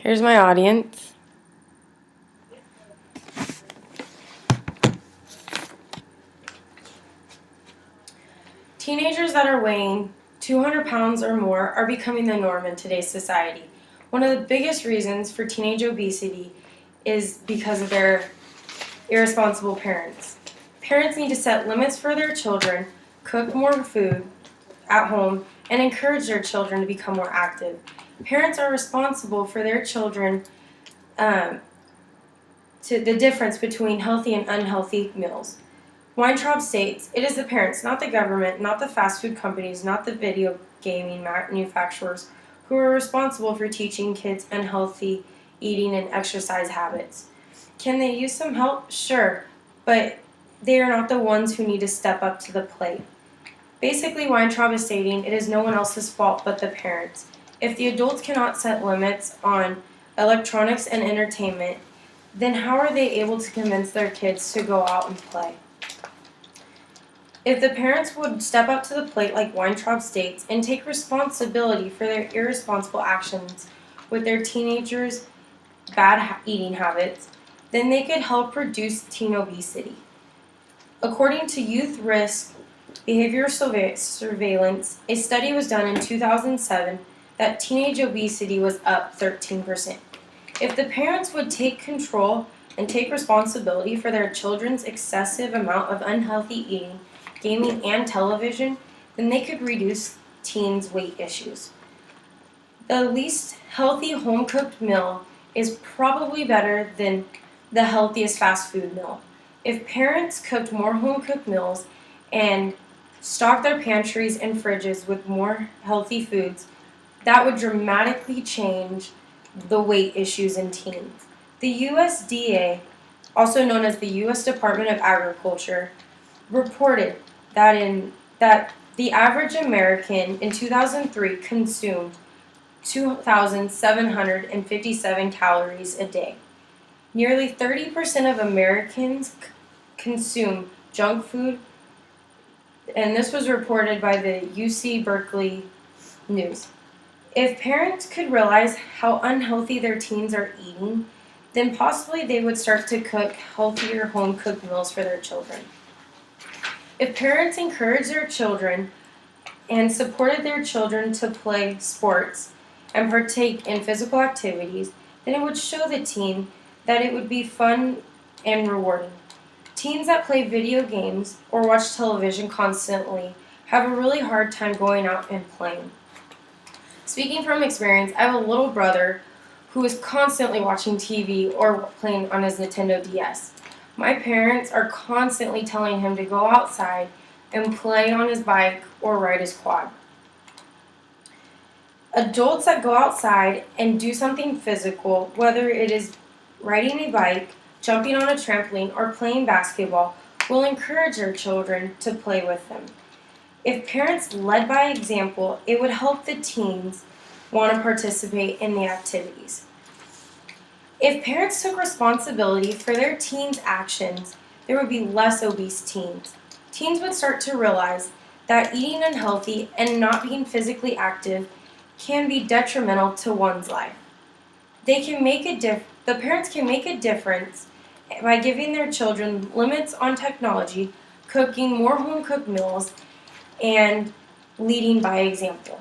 Here's my audience. Teenagers that are weighing 200 pounds or more are becoming the norm in today's society. One of the biggest reasons for teenage obesity is because of their irresponsible parents. Parents need to set limits for their children, cook more food at home, and encourage their children to become more active. Parents are responsible for their children to the difference between healthy and unhealthy meals. Weintraub states, "It is the parents, not the government, not the fast food companies, not the video gaming manufacturers, who are responsible for teaching kids unhealthy eating and exercise habits." Can they use some help? Sure, but they are not the ones who need to step up to the plate. Basically, Weintraub is stating it is no one else's fault but the parents. If the adults cannot set limits on electronics and entertainment, then how are they able to convince their kids to go out and play? If the parents would step up to the plate like Weintraub states and take responsibility for their irresponsible actions with their teenagers' bad eating habits, then they could help reduce teen obesity. According to Youth Risk Behavior Surveillance, a study was done in 2007 that teenage obesity was up 13%. If the parents would take control and take responsibility for their children's excessive amount of unhealthy eating, gaming, and television, then they could reduce teens' weight issues. The least healthy home-cooked meal is probably better than the healthiest fast food meal. If parents cooked more home-cooked meals and stocked their pantries and fridges with more healthy foods, that would dramatically change the weight issues in teens. The USDA, also known as the U.S. Department of Agriculture, reported that the average American in 2003 consumed 2,757 calories a day. Nearly 30% of Americans consume junk food, and this was reported by the UC Berkeley News. If parents could realize how unhealthy their teens are eating, then possibly they would start to cook healthier home-cooked meals for their children. If parents encouraged their children and supported their children to play sports and partake in physical activities, then it would show the teen that it would be fun and rewarding. Teens that play video games or watch television constantly have a really hard time going out and playing. Speaking from experience, I have a little brother who is constantly watching TV or playing on his Nintendo DS. My parents are constantly telling him to go outside and play on his bike or ride his quad. Adults that go outside and do something physical, whether it is riding a bike, jumping on a trampoline, or playing basketball, will encourage their children to play with them. If parents led by example, it would help the teens want to participate in the activities. If parents took responsibility for their teens' actions, there would be less obese teens. Teens would start to realize that eating unhealthy and not being physically active can be detrimental to one's life. The parents can make a difference by giving their children limits on technology, cooking more home-cooked meals, and leading by example.